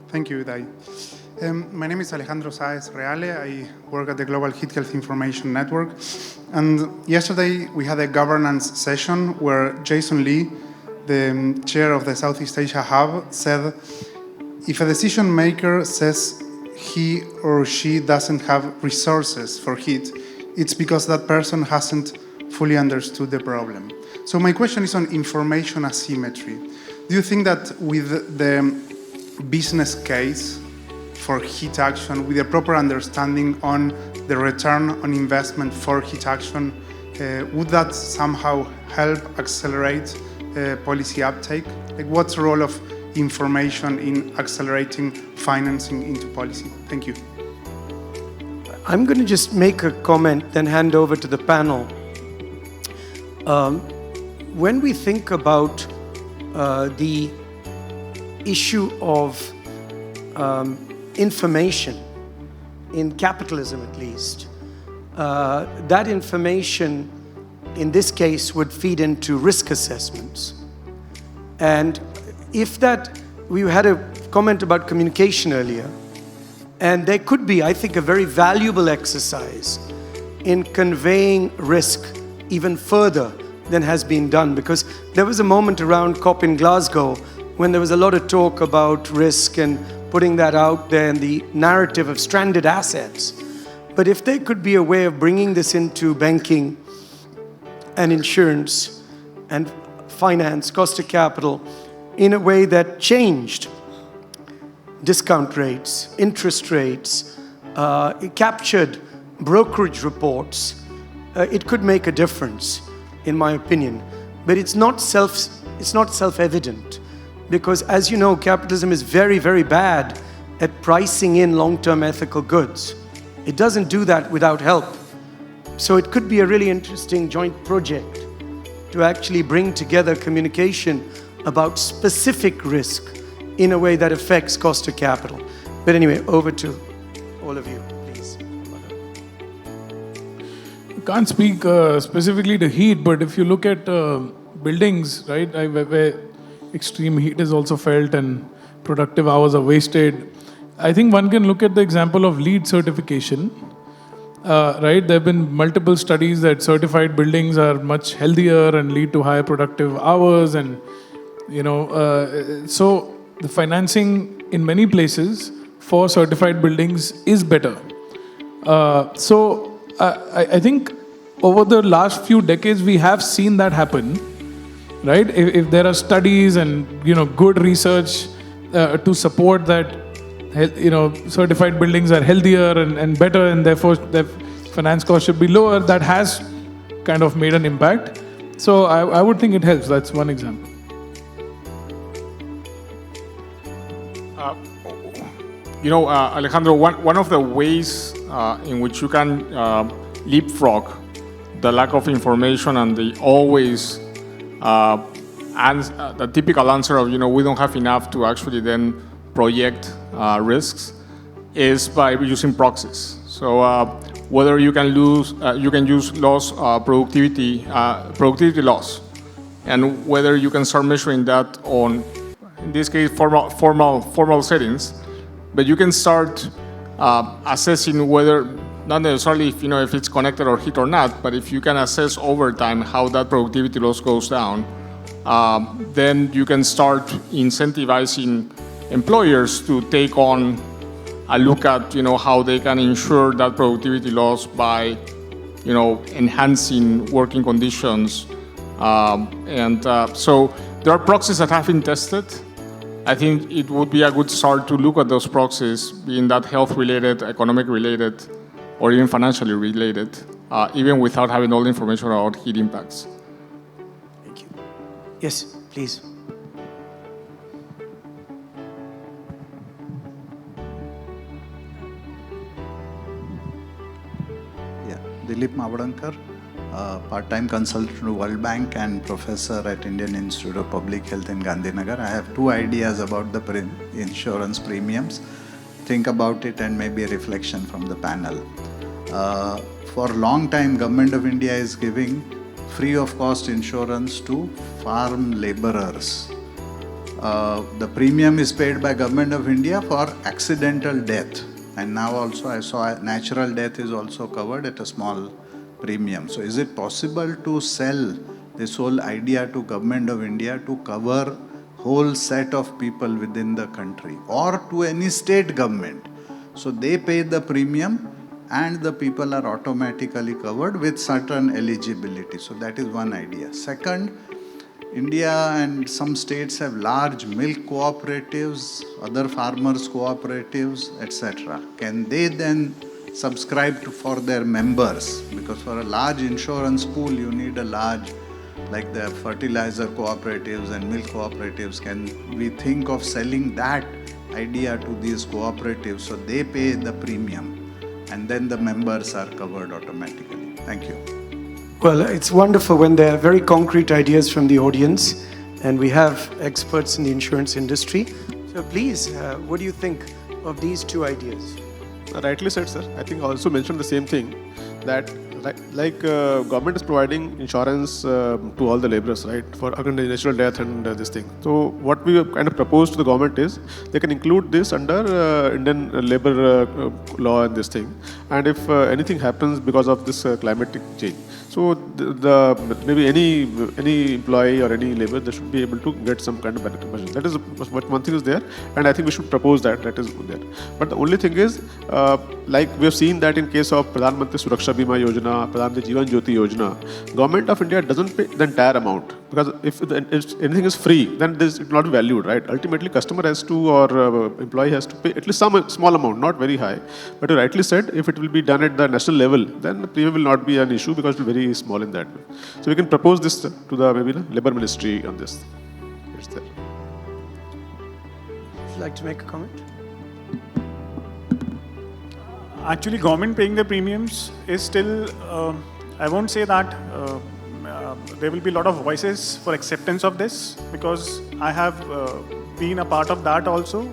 Thank you, Dai. My name is Alejandro Saez Reale. I work at the Global Heat Health Information Network. And yesterday we had a governance session where Jason Lee, the chair of the Southeast Asia Hub, said, if a decision maker says he or she doesn't have resources for heat, it's because that person hasn't fully understood the problem. So my question is on information asymmetry. Do you think that with the business case for heat action, with a proper understanding on the return on investment for heat action, would that somehow help accelerate policy uptake? Like, what's the role of information in accelerating financing into policy? Thank you. I'm going to just make a comment, then hand over to the panel. When we think about the issue of information, in capitalism at least, that information in this case would feed into risk assessments. And if that, we had a comment about communication earlier, and there could be, I think, a very valuable exercise in conveying risk even further than has been done, because there was a moment around COP in Glasgow when there was a lot of talk about risk and putting that out there and the narrative of stranded assets. But if there could be a way of bringing this into banking and insurance and finance, cost of capital, in a way that changed discount rates, interest rates, it captured brokerage reports, it could make a difference, in my opinion. But it's not self-evident, because as you know, capitalism is very, very bad at pricing in long-term ethical goods. It doesn't do that without help. So it could be a really interesting joint project to actually bring together communication about specific risk in a way that affects cost of capital. But anyway, over to all of you, please. I can't speak specifically to heat, but if you look at buildings, right, where extreme heat is also felt and productive hours are wasted, I think one can look at the example of LEED certification. Right, there have been multiple studies that certified buildings are much healthier and lead to higher productive hours, and so the financing in many places for certified buildings is better. So I think over the last few decades we have seen that happen, right? If there are studies and good research to support that, certified buildings are healthier and better, and therefore their finance costs should be lower, that has kind of made an impact. So I would think it helps. That's one example. Alejandro, one of the ways in which you can leapfrog the lack of information and the always the typical answer of we don't have enough to actually then project risks is by using proxies. So whether you can use loss productivity loss, and whether you can start measuring that on, in this case, formal settings, but you can start assessing whether, not necessarily if it's connected or hit or not, but if you can assess over time how that productivity loss goes down, then you can start incentivizing employers to take on a look at how they can ensure that productivity loss by enhancing working conditions, and so there are proxies that have been tested. I think it would be a good start to look at those proxies, being that health related, economic related, or even financially related, even without having all the information about heat impacts. Thank you. Yes, please. Dilip Mavadankar, part-time consultant to World Bank and professor at Indian Institute of Public Health in Gandhinagar. I have two ideas about the insurance premiums. Think about it and maybe a reflection from the panel. For a long time, Government of India is giving free of cost insurance to farm laborers. The premium is paid by Government of India for accidental death. And now also I saw natural death is also covered at a small premium. So is it possible to sell this whole idea to Government of India to cover whole set of people within the country, or to any state government? So they pay the premium and the people are automatically covered with certain eligibility. So that is one idea. Second, India and some states have large milk cooperatives, other farmers cooperatives, etc. Can they then subscribe for their members? Because for a large insurance pool, you need a large, like the fertilizer cooperatives and milk cooperatives. Can we think of selling that idea to these cooperatives so they pay the premium and then the members are covered automatically? Thank you. Well, it's wonderful when there are very concrete ideas from the audience, and we have experts in the insurance industry. So please, what do you think of these two ideas? Rightly said, sir. I think I also mentioned the same thing, that government is providing insurance to all the laborers, right, for natural death and this thing. So what we have kind of proposed to the government is they can include this under Indian labor law and this thing. And if anything happens because of this climatic change, so maybe any employee or any labor, they should be able to get some kind of benefit. That is what one thing is there, and I think we should propose that is there. But the only thing is, like we have seen that in case of Pradhan Mantri Suraksha Bima Yojana, Pradhan Mantri Jeevan Jyoti Yojana, Government of India doesn't pay the entire amount. Because if anything is free, then it will not be valued, right? Ultimately, customer has to, or employee has to pay at least some small amount, not very high. But you rightly said, if it will be done at the national level, then the premium will not be an issue because it will be very small in that way. So we can propose this to the maybe the Labour Ministry on this. It's there. Would you like to make a comment? Actually, government paying the premiums is still, I won't say that there will be a lot of voices for acceptance of this, because I have been a part of that also.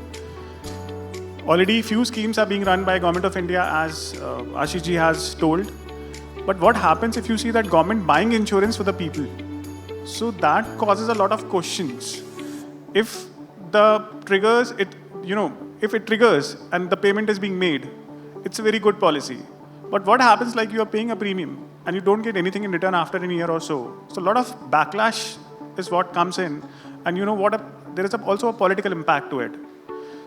Already few schemes are being run by Government of India, as Ashish ji has told. But what happens if you see that government buying insurance for the people? So that causes a lot of questions. If the triggers, if it triggers and the payment is being made, it's a very good policy. But what happens, like you are paying a premium and you don't get anything in return after a year or so? So a lot of backlash is what comes in, and there is also a political impact to it.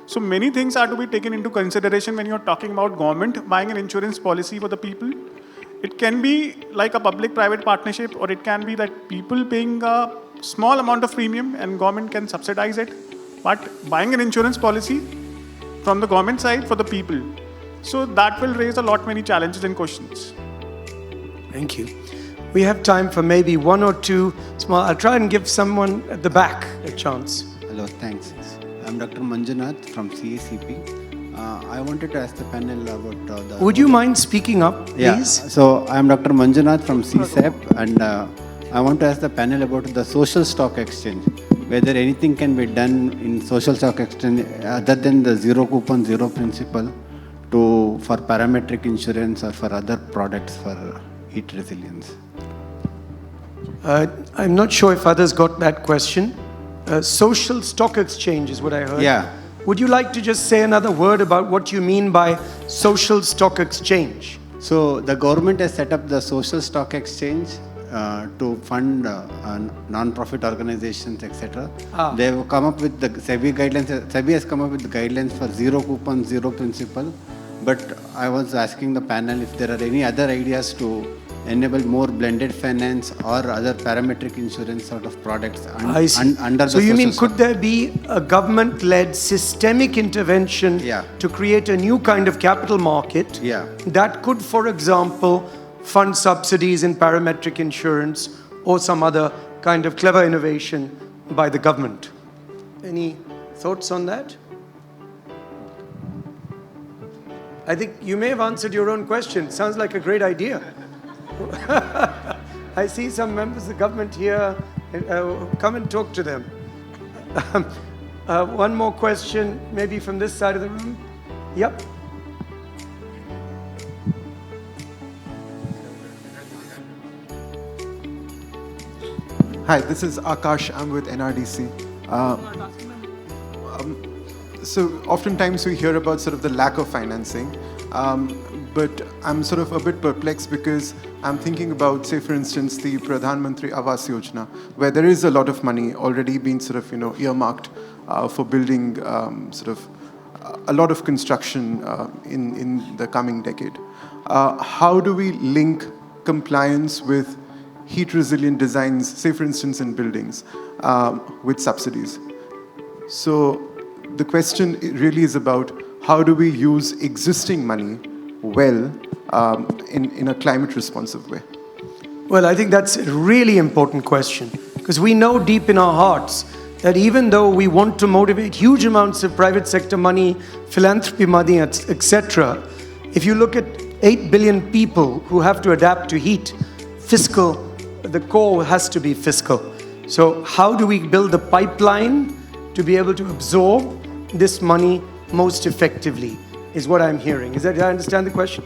So many things are to be taken into consideration when you're talking about government buying an insurance policy for the people. It can be like a public-private partnership, or it can be that people paying a small amount of premium and government can subsidize it. But buying an insurance policy from the government side for the people, so that will raise a lot many challenges and questions. Thank you. We have time for maybe one or two small. I'll try and give someone at the back a chance. Hello, thanks. I'm Dr. Manjunath from CACP. I wanted to ask the panel about the... Would you mind speaking up, please? Yeah, so I'm Dr. Manjunath from CSAP, and I want to ask the panel about the social stock exchange. Whether anything can be done in social stock exchange other than the zero coupon, zero principal for parametric insurance or for other products for heat resilience. I'm not sure if others got that question. Social stock exchange is what I heard. Yeah. Would you like to just say another word about what you mean by social stock exchange? So the government has set up the social stock exchange to fund non-profit organizations, etc. They have come up with the SEBI guidelines. SEBI has come up with the guidelines for zero coupon, zero principal. But I was asking the panel if there are any other ideas to enable more blended finance or other parametric insurance sort of products under the So you mean, social could there be a government-led systemic intervention to create a new kind of capital market that could, for example, fund subsidies in parametric insurance or some other kind of clever innovation by the government? Any thoughts on that? I think you may have answered your own question. Sounds like a great idea. I see some members of the government here. Come and talk to them. One more question, maybe from this side of the room. Yep. Hi, this is Akash. I'm with NRDC. So oftentimes we hear about sort of the lack of financing, but I'm sort of a bit perplexed because I'm thinking about, say, for instance, the Pradhan Mantri Awas Yojana, where there is a lot of money already being sort of, earmarked for building sort of a lot of construction in the coming decade. How do we link compliance with heat resilient designs, say, for instance, in buildings, with subsidies? So the question really is about how do we use existing money well in a climate responsive way? Well, I think that's a really important question, because we know deep in our hearts that even though we want to motivate huge amounts of private sector money, philanthropy money, etc., if you look at 8 billion people who have to adapt to heat, the core has to be fiscal. So how do we build the pipeline to be able to absorb this money most effectively, is what I'm hearing. Did I understand the question?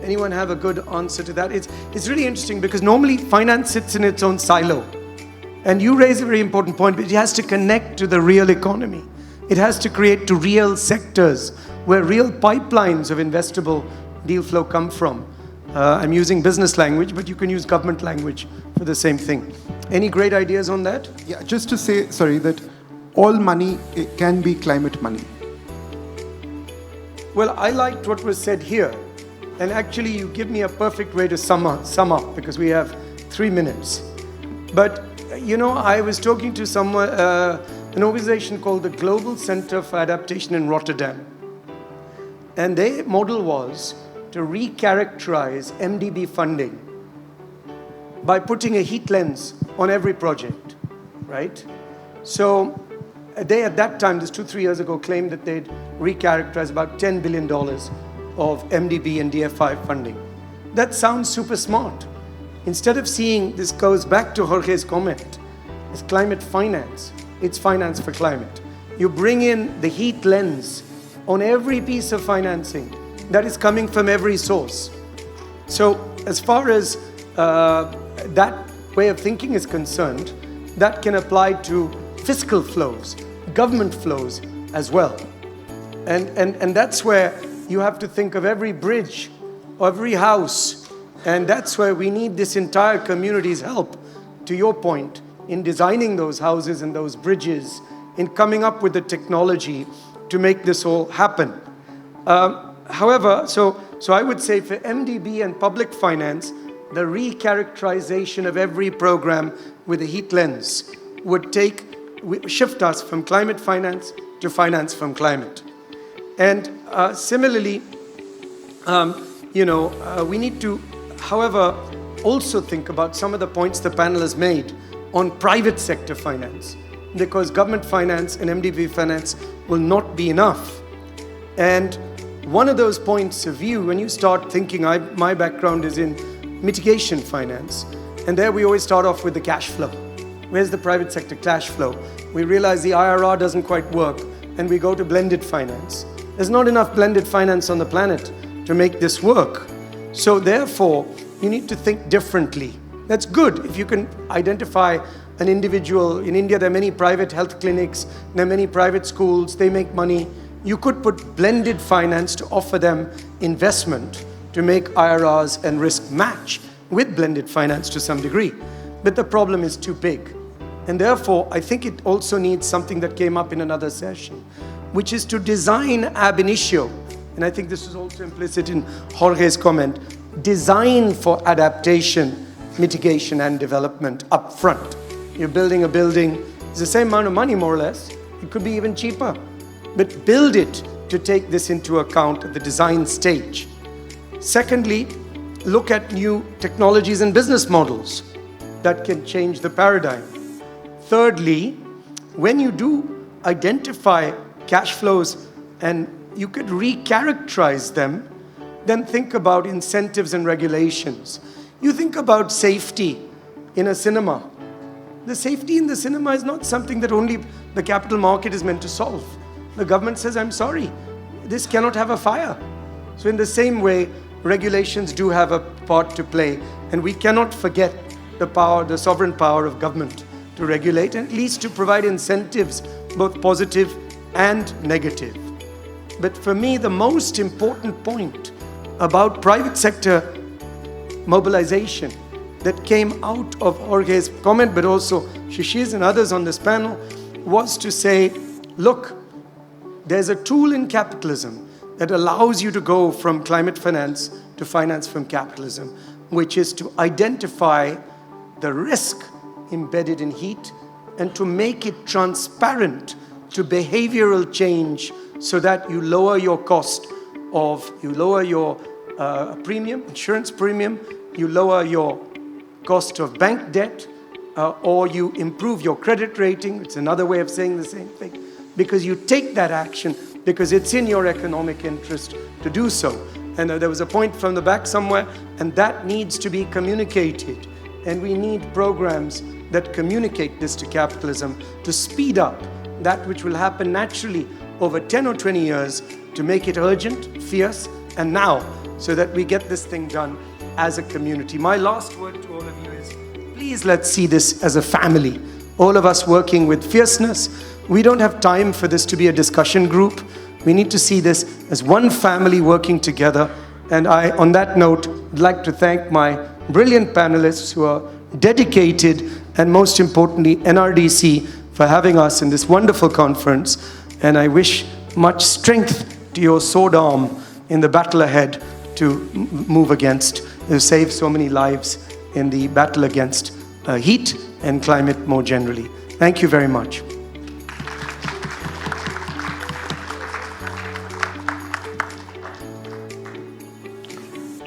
Anyone have a good answer to that? It's really interesting because normally finance sits in its own silo. And you raise a very important point, but it has to connect to the real economy. It has to create to real sectors where real pipelines of investable deal flow come from. I'm using business language, but you can use government language for the same thing. Any great ideas on that? Yeah, just to say, sorry, that all money can be climate money. Well, I liked what was said here. And actually, you give me a perfect way to sum up, because we have 3 minutes. But I was talking to someone, an organization called the Global Center for Adaptation in Rotterdam. And their model was to recharacterize MDB funding by putting a heat lens on every project, right? So they, at that time, this 2-3 years ago, claimed that they'd recharacterize about $10 billion of MDB and DFI funding. That sounds super smart. Instead of seeing, this goes back to Jorge's comment, it's climate finance. It's finance for climate. You bring in the heat lens on every piece of financing that is coming from every source. So as far as that way of thinking is concerned, that can apply to fiscal flows, government flows as well. And that's where you have to think of every bridge, every house, and that's where we need this entire community's help, to your point, in designing those houses and those bridges, in coming up with the technology to make this all happen. However, so I would say for MDB and public finance, the recharacterization of every program with a heat lens would shift us from climate finance to finance from climate. And similarly, we need to, however, also think about some of the points the panel has made on private sector finance, because government finance and MDB finance will not be enough. And one of those points of view, when you start thinking, my background is in mitigation finance, and there we always start off with the cash flow. Where's the private sector cash flow? We realize the IRR doesn't quite work, and we go to blended finance. There's not enough blended finance on the planet to make this work. So therefore, you need to think differently. That's good if you can identify an individual. In India, there are many private health clinics, there are many private schools, they make money. You could put blended finance to offer them investment to make IRRs and risk match with blended finance to some degree. But the problem is too big. And therefore, I think it also needs something that came up in another session, which is to design ab initio. And I think this is also implicit in Jorge's comment, design for adaptation, mitigation and development up front. You're building a building, it's the same amount of money more or less, it could be even cheaper, but build it to take this into account at the design stage. Secondly, look at new technologies and business models that can change the paradigm. Thirdly, when you do identify cash flows and you could recharacterize them, then think about incentives and regulations. You think about safety in a cinema. The safety in the cinema is not something that only the capital market is meant to solve. The government says, I'm sorry, this cannot have a fire. So in the same way, regulations do have a part to play, and we cannot forget the power, the sovereign power of government to regulate, and at least to provide incentives, both positive and negative. But for me, the most important point about private sector mobilization that came out of Jorge's comment, but also Shishir's and others on this panel, was to say, look, there's a tool in capitalism that allows you to go from climate finance to finance from capitalism, which is to identify the risk embedded in heat and to make it transparent to behavioral change so that you lower your cost of, you lower your premium, insurance premium, you lower your cost of bank debt, or you improve your credit rating. It's another way of saying the same thing. Because you take that action because it's in your economic interest to do so. And there was a point from the back somewhere, and that needs to be communicated. And we need programs that communicate this to capitalism to speed up that which will happen naturally over 10 or 20 years to make it urgent, fierce, and now, so that we get this thing done as a community. My last word to all of you is, please let's see this as a family. All of us working with fierceness. We don't have time for this to be a discussion group. We need to see this as one family working together. And I, on that note, would like to thank my brilliant panelists who are dedicated, and most importantly, NRDC, for having us in this wonderful conference. And I wish much strength to your sword arm in the battle ahead to move against, to save so many lives in the battle against heat and climate more generally. Thank you very much.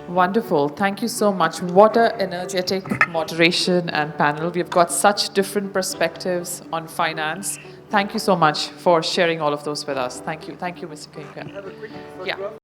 Wonderful. Thank you so much. What an energetic moderation and panel. We've got such different perspectives on finance. Thank you so much for sharing all of those with us. Thank you. Thank you, Mr. Kinker. Yeah.